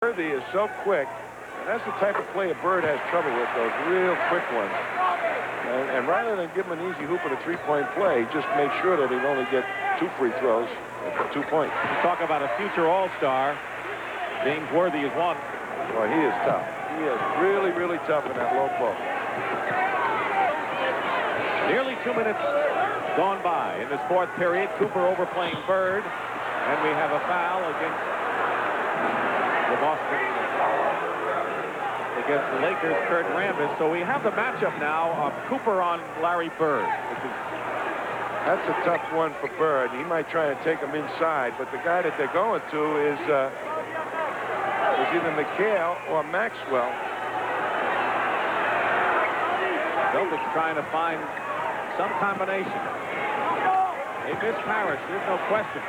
Worthy is so quick, and that's the type of play a Bird has trouble with, those real quick ones. And rather than give him an easy hoop and a three-point play, just make sure that he'd only get 2 free throws for 2 points. You talk about a future all-star. James Worthy is one. Well, he is tough. He is really, really tough in that low post. Nearly 2 minutes gone by in this fourth period. Cooper overplaying Bird, and we have a foul against the against the Lakers, Kurt Rambis. So we have the matchup now of Cooper on Larry Bird. That's a tough one for Bird. He might try and take him inside, but the guy that they're going to is either McHale or Maxwell. Celtics trying to find some combination. They miss Parrish, there's no question.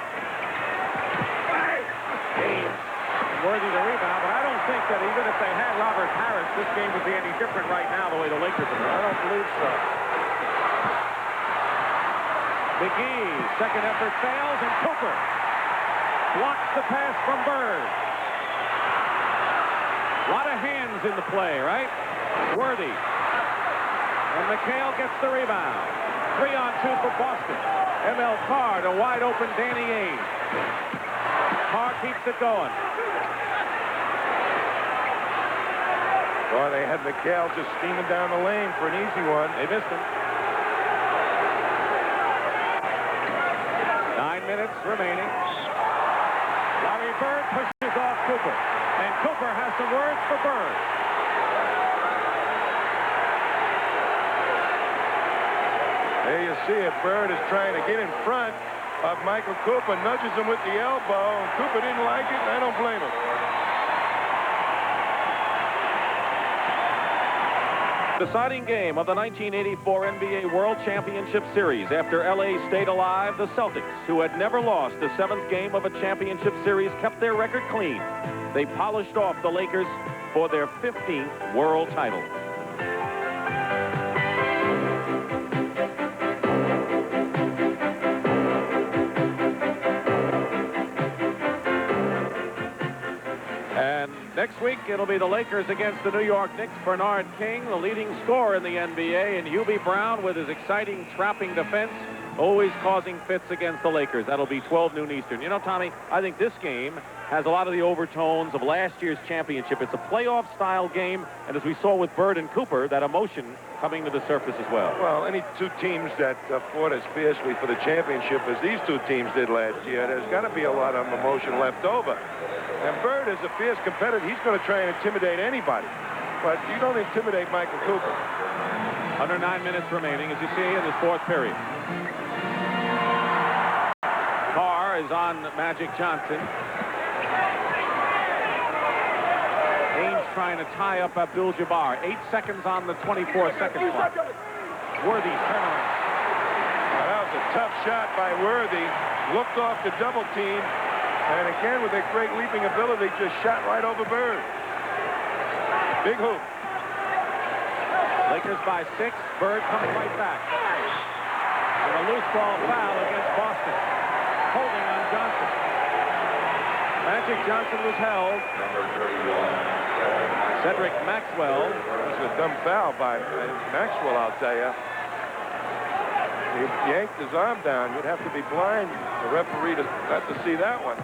Worthy to rebound, but I don't think that even if they had Robert Harris, this game would be any different right now the way the Lakers are. I don't believe so. McGee, second effort fails, and Cooper blocks the pass from Bird. A lot of hands in the play, right? Worthy. And McHale gets the rebound. 3-on-2 for Boston. M.L. Carr to wide open Danny Ainge. Carr keeps it going. Well, they had McHale just steaming down the lane for an easy one. They missed him. 9 minutes remaining. Larry Bird pushes off Cooper. And Cooper has some words for Bird. There you see it. Bird is trying to get in front of Michael Cooper, nudges him with the elbow, and Cooper didn't like it, and I don't blame him. Deciding game of the 1984 NBA World Championship Series. After LA stayed alive, the Celtics, who had never lost the 7th game of a championship series, kept their record clean. They polished off the Lakers for their 15th world title. Next week, it'll be the Lakers against the New York Knicks. Bernard King, the leading scorer in the NBA, and Hubie Brown with his exciting trapping defense, always causing fits against the Lakers. That'll be 12 noon Eastern. You know, Tommy, I think this game has a lot of the overtones of last year's championship. It's a playoff-style game, and as we saw with Bird and Cooper, that emotion coming to the surface as well. Well, any two teams that fought as fiercely for the championship as these two teams did last year, there's got to be a lot of emotion left over. And Bird is a fierce competitor. He's going to try and intimidate anybody. But you don't intimidate Michael Cooper. Under 9 minutes remaining, as you see in this fourth period. Carr is on Magic Johnson. Ainge trying to tie up Abdul-Jabbar. 8 seconds on the 24-second clock. Worthy turnaround. That was a tough shot by Worthy. Looked off the double team. And again, with a great leaping ability, just shot right over Bird. Big hoop. Lakers by 6. Bird coming right back. And a loose ball foul against Boston. Holding on Johnson. Magic Johnson was held. Cedric Maxwell. This was a dumb foul by Maxwell, I'll tell you. He yanked his arm down. You'd have to be blind, the referee, to not to see that one.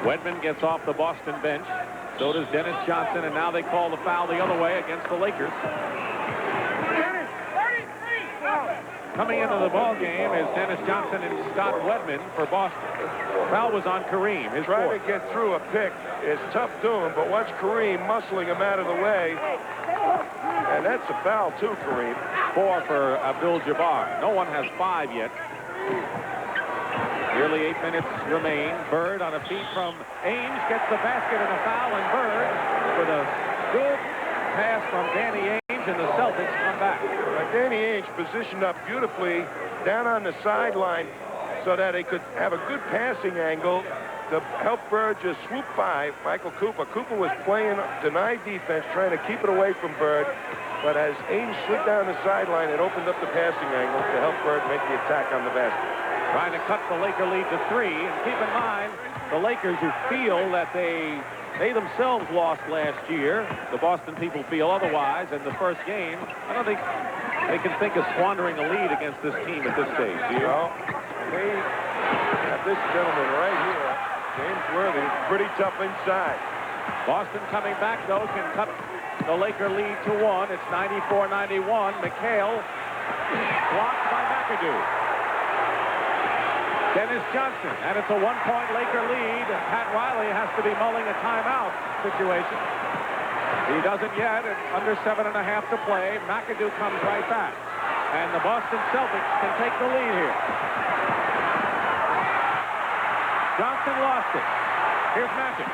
Wedman gets off the Boston bench. So does Dennis Johnson, and now they call the foul the other way against the Lakers. Coming into the ball game is Dennis Johnson and Scott Wedman for Boston. Foul was on Kareem. His trying fourth. to get through a pick is tough to him, but watch Kareem muscling him out of the way. And that's a foul too, Kareem. 4 for Abdul-Jabbar. No one has 5 yet. Nearly 8 minutes remain. Bird on a feed from Ainge gets the basket and a foul, and Bird with a good pass from Danny Ainge, and the Celtics come back. Danny Ainge positioned up beautifully down on the sideline so that he could have a good passing angle to help Bird just swoop by Michael Cooper. Cooper was playing denied defense, trying to keep it away from Bird, but as Ainge slid down the sideline, it opened up the passing angle to help Bird make the attack on the basket. Trying to cut the Laker lead to 3, and keep in mind, the Lakers, who feel that they themselves lost last year. The Boston people feel otherwise in the first game. I don't think they can think of squandering a lead against this team at this stage, do you? Well, they have this gentleman right here, James Worthy, pretty tough inside. Boston coming back, though, can cut the Laker lead to 1. It's 94-91. McHale blocked by McAdoo. Dennis Johnson, and it's a 1-point Laker lead. Pat Riley has to be mulling a timeout situation. He doesn't yet. It's under 7.5 to play. McAdoo comes right back. And the Boston Celtics can take the lead here. Johnson lost it. Here's Magic.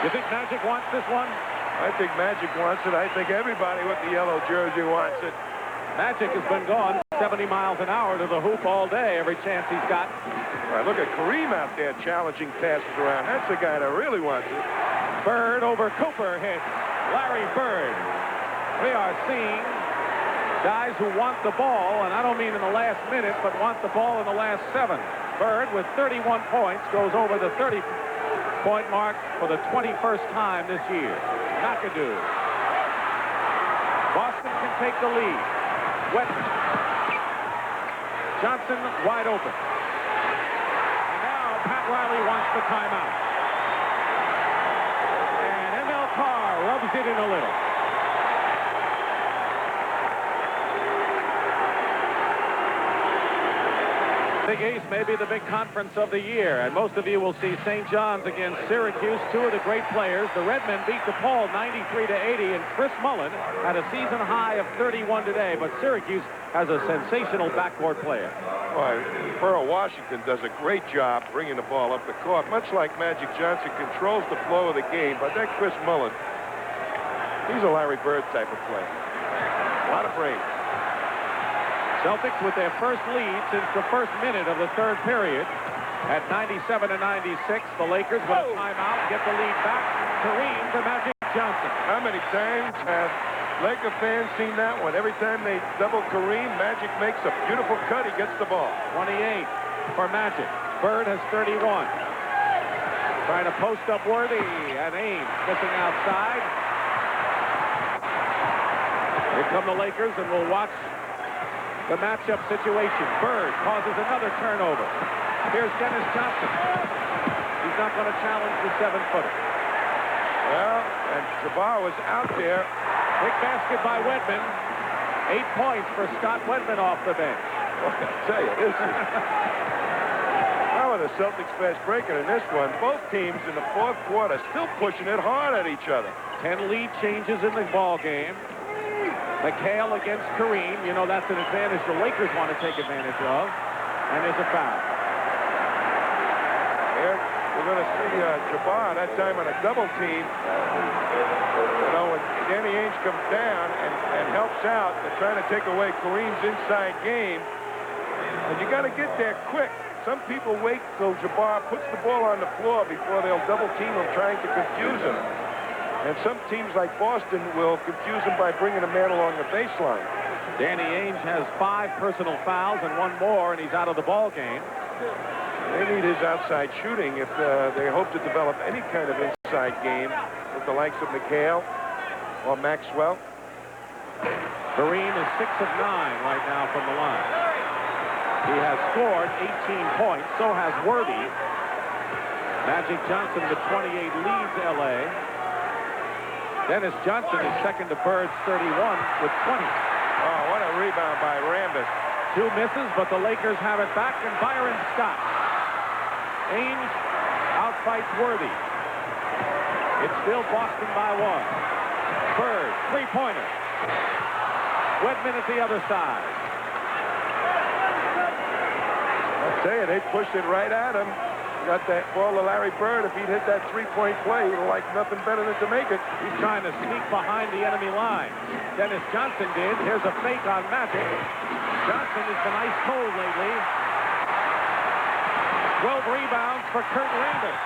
You think Magic wants this one? I think Magic wants it. I think everybody with the yellow jersey wants it. Magic has been gone 70 miles an hour to the hoop all day, every chance he's got. All right, look at Kareem out there challenging passes around. That's the guy that really wants it. Bird over Cooper hits Larry Bird. We are seeing guys who want the ball, and I don't mean in the last minute, but want the ball in the last 7. Bird, with 31 points, goes over the 30-point mark for the 21st time this year. McAdoo. Boston can take the lead. Wetman. Johnson wide open. And now Pat Riley wants the timeout. And M.L. Carr rubs it in a little. Big East may be the big conference of the year, and most of you will see St. John's against Syracuse, 2 of the great players. The Redmen beat DePaul 93-80, and Chris Mullen had a season high of 31 today, but Syracuse has a sensational backcourt player. Well, Pearl Washington does a great job bringing the ball up the court, much like Magic Johnson controls the flow of the game, but that Chris Mullen, he's a Larry Bird type of player. A lot of brains. Celtics with their first lead since the first minute of the third period at 97-96. The Lakers with a timeout get the lead back. Kareem to Magic Johnson. How many times have Laker fans seen that one? Every time they double Kareem, Magic makes a beautiful cut. He gets the ball. 28 for Magic. Bird has 31. Trying to post up Worthy, and Ames missing outside. Here come the Lakers, and we'll watch the matchup situation. Bird causes another turnover. Here's Dennis Johnson. He's not going to challenge the 7-footer. Well, and Jabbar was out there. Big basket by Wedman. 8 points for Scott Wedman off the bench. Well, I tell you, this is... How are the Celtics fast breaking in this one? Both teams in the fourth quarter still pushing it hard at each other. 10 lead changes in the ball game. McHale against Kareem. You know, that's an advantage the Lakers want to take advantage of. And there's a foul. Here, we're going to see Jabbar, that time on a double team. You know, when Danny Ainge comes down and helps out, they're trying to take away Kareem's inside game. And you got to get there quick. Some people wait till Jabbar puts the ball on the floor before they'll double team him, trying to confuse him. And some teams like Boston will confuse him by bringing a man along the baseline. Danny Ainge has 5 personal fouls and 1 more, and he's out of the ball game. They need his outside shooting if they hope to develop any kind of inside game with the likes of McHale or Maxwell. Kareem is 6 of 9 right now from the line. He has scored 18 points. So has Worthy. Magic Johnson with 28 leads L.A. Dennis Johnson is second to Bird's 31 with 20. Oh, what a rebound by Rambis. 2 misses, but the Lakers have it back, and Byron Scott. Ainge outfights Worthy. It's still Boston by 1. Bird, 3-pointer. Wedman at the other side. I'll tell you, they pushed it right at him. Got that ball to Larry Bird. If he'd hit that 3-point play, he'd like nothing better than to make it. He's trying to sneak behind the enemy line. Dennis Johnson did. Here's a fake on Magic. Johnson has been ice cold lately. 12 rebounds for Kurt Rambis.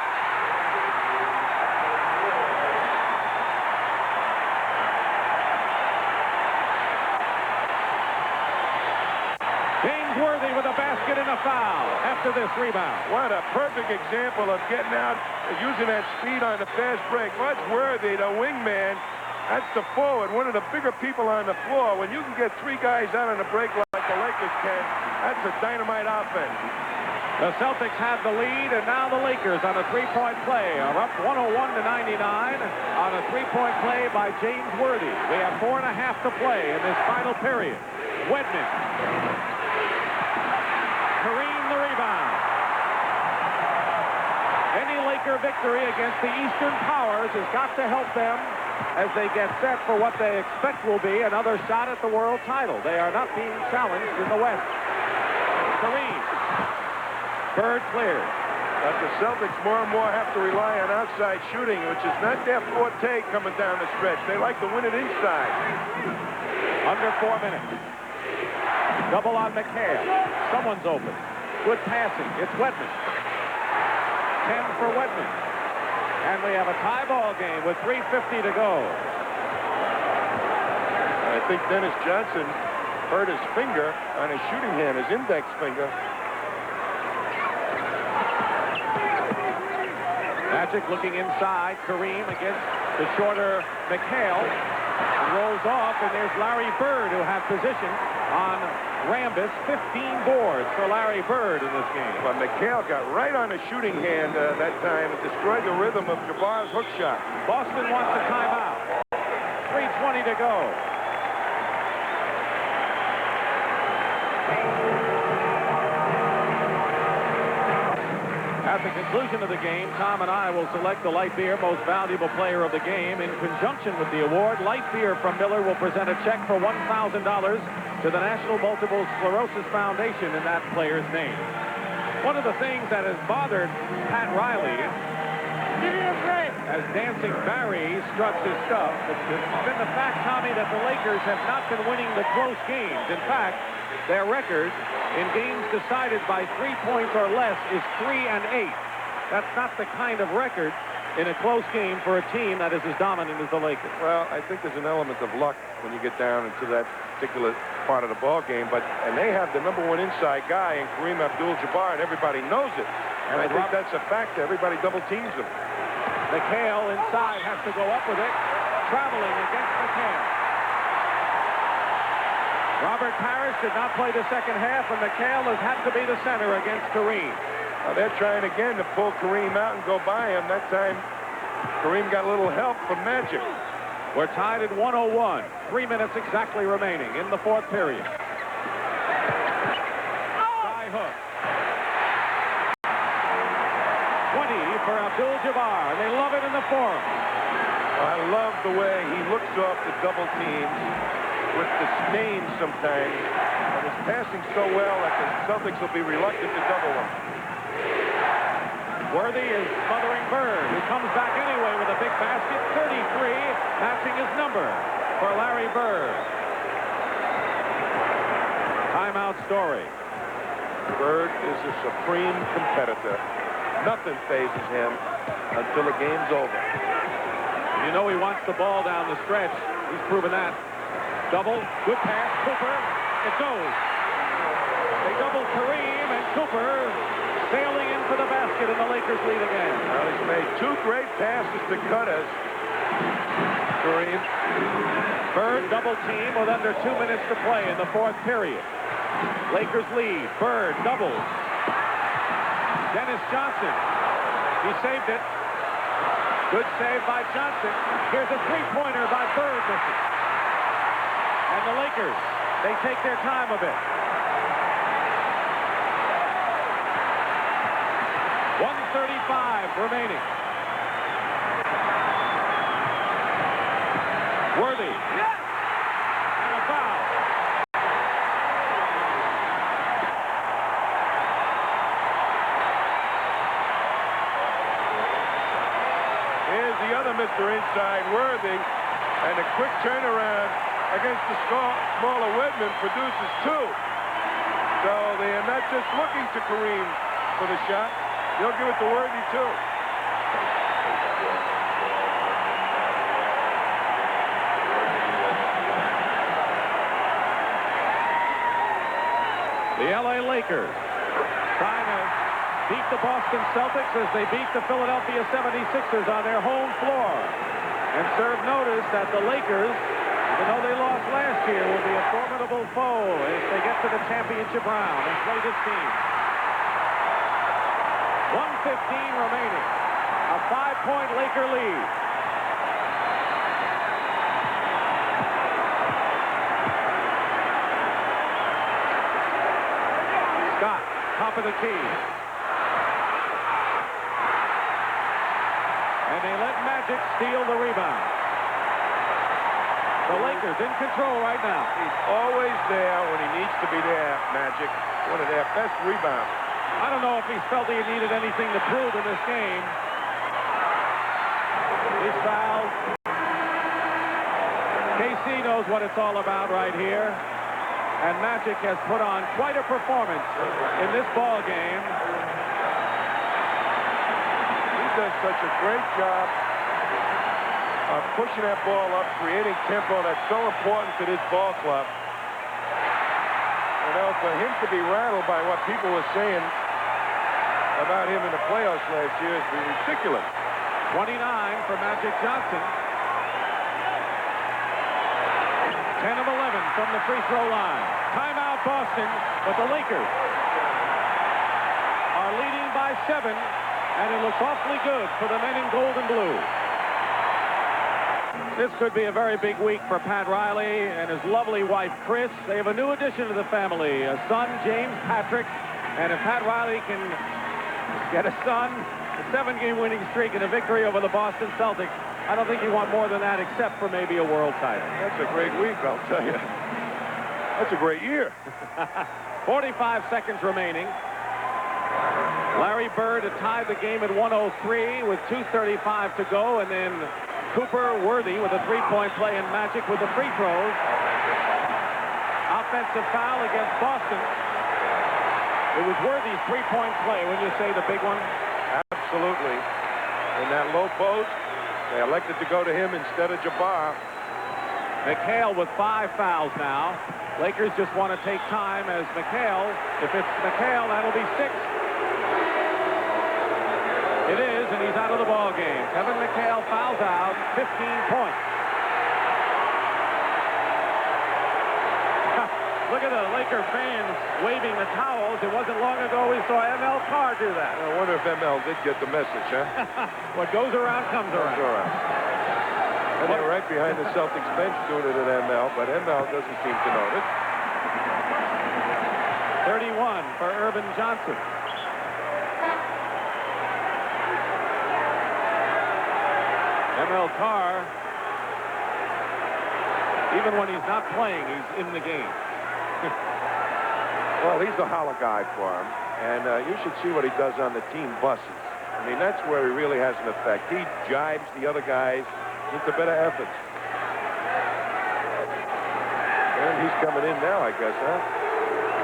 with a basket and a foul after this rebound. What a perfect example of getting out, using that speed on the fast break. Much Worthy, the wingman. That's the forward, one of the bigger people on the floor. When you can get 3 guys out on the break like the Lakers can, that's a dynamite offense. The Celtics have the lead, and now the Lakers on a three-point play are up 101-99 on a three-point play by James Worthy. We have 4.5 to play in this final period. Wedman. Kareem the rebound. Any Laker victory against the Eastern Powers has got to help them as they get set for what they expect will be another shot at the world title. They are not being challenged in the West. Kareem. Bird clears. But the Celtics more and more have to rely on outside shooting, which is not their forte coming down the stretch. They like to win it inside. Under 4 minutes. Double on McHale. Someone's open. Good passing. It's Wedman. 10 for Wedman. And we have a tie ball game with 3:50 to go. I think Dennis Johnson hurt his finger on his shooting hand, his index finger. Magic looking inside. Kareem against the shorter McHale. Rolls off, and there's Larry Bird, who had position on Rambis. 15 boards for Larry Bird in this game. But McHale got right on his shooting hand that time and destroyed the rhythm of Jabbar's hook shot. Boston wants a timeout. 3:20 to go. At the conclusion of the game, Tom and I will select the Light Beer Most Valuable Player of the Game. In conjunction with the award, Light Beer from Miller will present a check for $1,000 to the National Multiple Sclerosis Foundation in that player's name. One of the things that has bothered Pat Riley as Dancing Barry struts his stuff has been the fact, Tommy, that the Lakers have not been winning the close games. In fact, their record in games decided by 3 points or less is 3-8. That's not the kind of record in a close game for a team that is as dominant as the Lakers. Well, I think there's an element of luck when you get down into that particular part of the ball game, and they have the #1 inside guy in Kareem Abdul-Jabbar, and everybody knows it. And I think that's a factor. Everybody double teams him. McHale inside has to go up with it. Traveling against McHale. Robert Parrish did not play the second half, and McHale has had to be the center against Kareem. Now they're trying again to pull Kareem out and go by him. That time, Kareem got a little help from Magic. We're tied at 101. 3 minutes exactly remaining in the fourth period. Sky hook. 20 for Abdul-Jabbar. They love it in the forum. I love the way he looks off the double teams with disdain sometimes. And is passing so well that the Celtics will be reluctant to double him. Worthy is smothering Bird, who comes back anyway with a big basket. 33, matching his number for Larry Bird. Timeout Story. Bird is a supreme competitor. Nothing phases him until the game's over. You know he wants the ball down the stretch. He's proven that. Double, good pass, Cooper. It goes. They double Kareem, and Cooper sailing in for the basket, and the Lakers lead again. Well, he's made 2 great passes to Cutters. Kareem. Bird double team with under 2 minutes to play in the fourth period. Lakers lead. Bird doubles. Dennis Johnson. He saved it. Good save by Johnson. Here's a three-pointer by Bird. And the Lakers, they take their time a bit. 1:35 remaining. Worthy. And a foul. Here's the other Mr. Inside, Worthy, and a quick turnaround against the smaller Wedman produces 2. So they are not just looking to Kareem for the shot. They'll give it to Worthy, too. The L.A. Lakers trying to beat the Boston Celtics as they beat the Philadelphia 76ers on their home floor. And serve notice that the Lakers, even though they lost last year, will be a formidable foe if they get to the championship round and play this team. 1:15 remaining. A 5-point Laker lead. Scott, top of the key. And they let Magic steal the rebound. The Lakers in control right now. He's always there when he needs to be there, Magic. One of their best rebounds. I don't know if he felt he needed anything to prove in this game. He's fouled. KC knows what it's all about right here. And Magic has put on quite a performance in this ball game. Does such a great job of pushing that ball up, creating tempo that's so important to this ball club. You know, for him to be rattled by what people were saying about him in the playoffs last year is ridiculous. 29 for Magic Johnson. 10 of 11 from the free throw line. Timeout Boston, but the Lakers are leading by 7. And it looks awfully good for the men in gold and blue. This could be a very big week for Pat Riley and his lovely wife, Chris. They have a new addition to the family, a son, James Patrick. And if Pat Riley can get a son, a 7-game winning streak, and a victory over the Boston Celtics, I don't think you want more than that except for maybe a world title. That's a great week, I'll tell you. That's a great year. 45 seconds remaining. Larry Bird had tied the game at 103 with 2:35 to go, and then Cooper Worthy with a 3-point play, and Magic with the free throws. Offensive foul against Boston. It was Worthy's 3-point play, when you say the big one. Absolutely. In that low post, they elected to go to him instead of Jabbar. McHale with 5 fouls now. Lakers just want to take time as McHale. If it's McHale, that'll be 6. It is, and he's out of the ball game. Kevin McHale fouls out, 15 points. Look at the Laker fans waving the towels. It wasn't long ago we saw ML Carr do that. I wonder if ML did get the message, huh? What goes around comes around. And they're right behind the Celtics bench doing it at ML, but ML doesn't seem to notice. 31 for Urban Johnson. ML Carr, even when he's not playing, he's in the game. Well, he's the holler guy for him, and you should see what he does on the team buses. I mean, that's where he really has an effect. He jibes the other guys into better efforts. And he's coming in now, I guess, huh?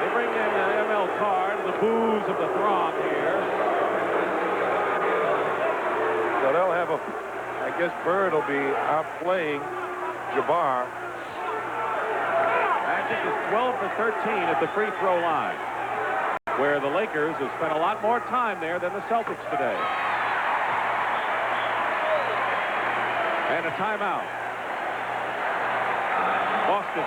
They bring in ML Carr, the boos of the throng here. So they'll have a... I guess Bird will be out playing Jabbar. Magic is 12 for 13 at the free throw line, where the Lakers have spent a lot more time there than the Celtics today. And a timeout. Boston.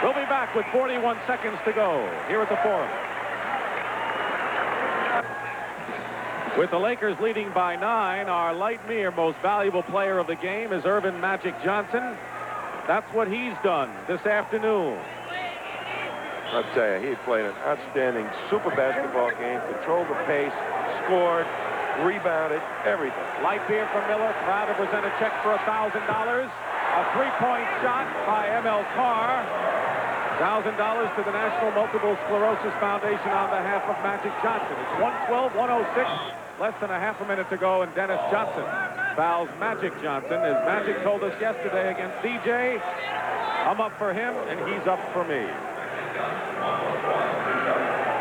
We'll be back with 41 seconds to go here at the Forum. With the Lakers leading by 9, our Lightmere most valuable player of the game is Earvin Magic Johnson. That's what he's done this afternoon. I'll tell you, he played an outstanding super basketball game, controlled the pace, scored, rebounded, everything. Light beer from Miller, proud to present a check for $1,000. A 3-point shot by ML Carr. $1,000 to the National Multiple Sclerosis Foundation on behalf of Magic Johnson. It's 112-106. Less than a half a minute to go, and Dennis Johnson fouls Magic Johnson. As Magic told us yesterday against DJ, I'm up for him, and he's up for me.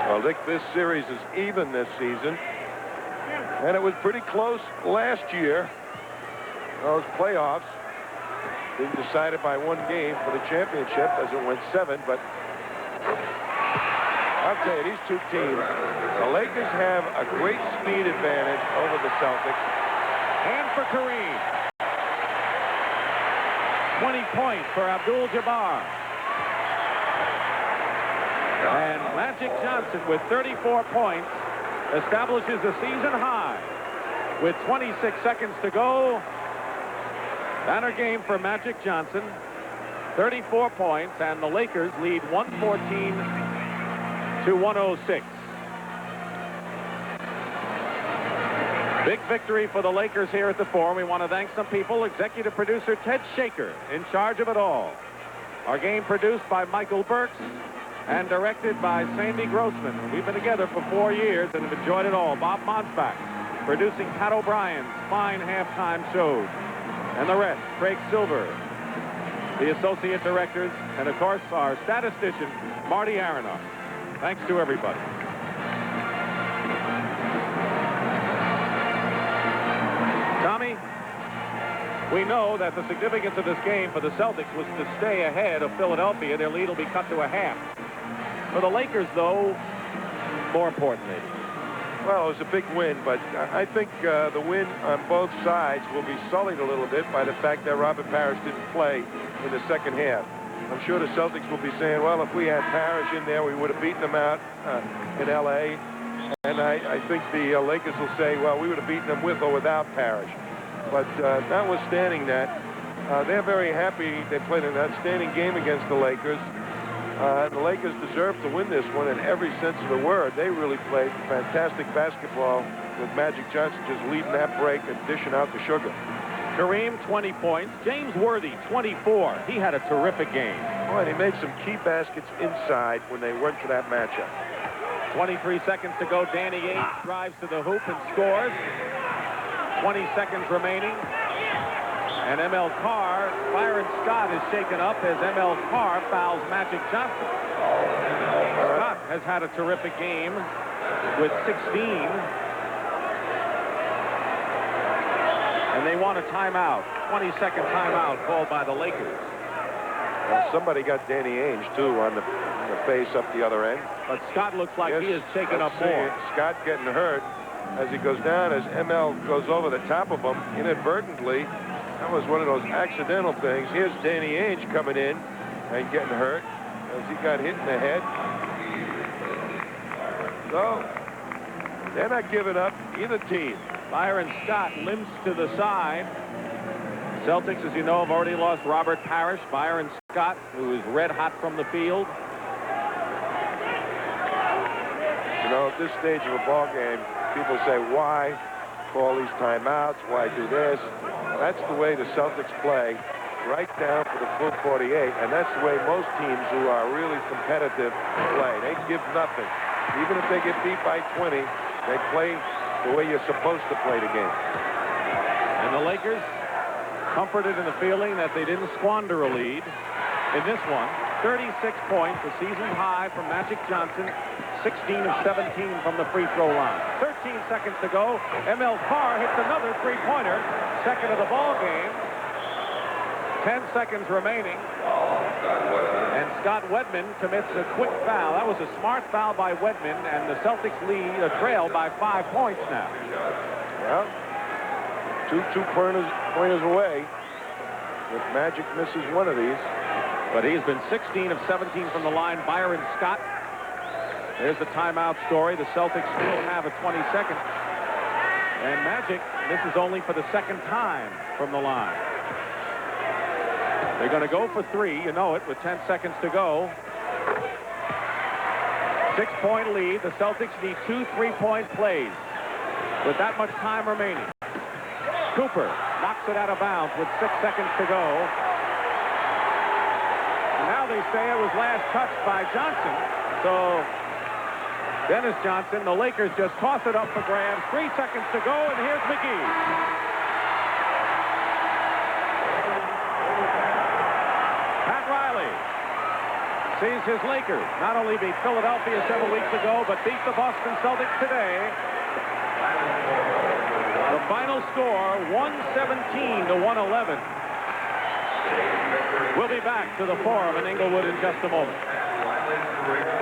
Well, Dick, this series is even this season. And it was pretty close last year, those playoffs. being decided by one game for the championship as it went 7. But I'll tell you, these two teams, the Lakers have a great speed advantage over the Celtics. And for Kareem. 20 points for Abdul-Jabbar. And Magic Johnson with 34 points establishes a season high with 26 seconds to go. Banner game for Magic Johnson. 34 points, and the Lakers lead 114 to 106. Big victory for the Lakers here at the Forum. We want to thank some people. Executive producer Ted Shaker in charge of it all. Our game produced by Michael Burks and directed by Sandy Grossman. We've been together for 4 years and have enjoyed it all. Bob Monsbach producing Pat O'Brien's fine halftime shows. And the rest, Craig Silver, the associate directors, and of course our statistician, Marty Aronoff. Thanks to everybody. Tommy, we know that the significance of this game for the Celtics was to stay ahead of Philadelphia. Their lead will be cut to a half. For the Lakers, though, more importantly. Well, it was a big win, but I think the win on both sides will be sullied a little bit by the fact that Robert Parrish didn't play in the second half. I'm sure the Celtics will be saying, well, if we had Parrish in there, we would have beaten them out in L.A. And I think the Lakers will say, well, we would have beaten them with or without Parrish. But notwithstanding that, they're very happy they played an outstanding game against the Lakers. The Lakers deserve to win this one in every sense of the word. They really played fantastic basketball with Magic Johnson just leading that break and dishing out the sugar. Kareem, 20 points. James Worthy, 24. He had a terrific game. Boy, and he made some key baskets inside when they went for that matchup. 23 seconds to go. Danny Ainge drives to the hoop and scores. 20 seconds remaining. And M.L. Carr, Byron Scott is shaken up as M.L. Carr fouls Magic Johnson. Scott has had a terrific game with 16. And they want a timeout, 20-second timeout called by the Lakers. Well, somebody got Danny Ainge, too, on the face up the other end. But Scott looks like he is shaken up more. Scott getting hurt as he goes down, as M.L. goes over the top of him inadvertently. That was one of those accidental things. Here's Danny Ainge coming in and getting hurt as he got hit in the head. So, they're not giving up, either team. Byron Scott limps to the side. Celtics, as you know, have already lost Robert Parrish. Byron Scott, who is red hot from the field. You know, at this stage of a ball game, people say, why call these timeouts? Why do this? That's the way the Celtics play, right down for the full 48, and that's the way most teams who are really competitive play. They give nothing. Even if they get beat by 20, they play the way you're supposed to play the game. And the Lakers, comforted in the feeling that they didn't squander a lead in this one. 36 points, a season high from Magic Johnson. 16 of 17 from the free throw line. 13 seconds to go. M.L. Carr hits another three-pointer. Second of the ball game. 10 seconds remaining. And Scott Wedman commits a quick foul. That was a smart foul by Wedman, and the Celtics lead a trail by 5 points now. Well, two pointers away. If Magic misses one of these. But he's been 16 of 17 from the line. Byron Scott. There's the timeout story. The Celtics still have a 20-second. And Magic misses only for the second time from the line. They're going to go for three, you know it, with 10 seconds to go. 6-point lead. The Celtics need 2 3-point plays with that much time remaining. Cooper knocks it out of bounds with 6 seconds to go. And now they say it was last touched by Johnson. So Dennis Johnson, the Lakers just toss it up for grabs. 3 seconds to go, and here's McGee. Pat Riley sees his Lakers not only beat Philadelphia several weeks ago, but beat the Boston Celtics today. The final score, 117 to 111. We'll be back to the Forum in Inglewood in just a moment.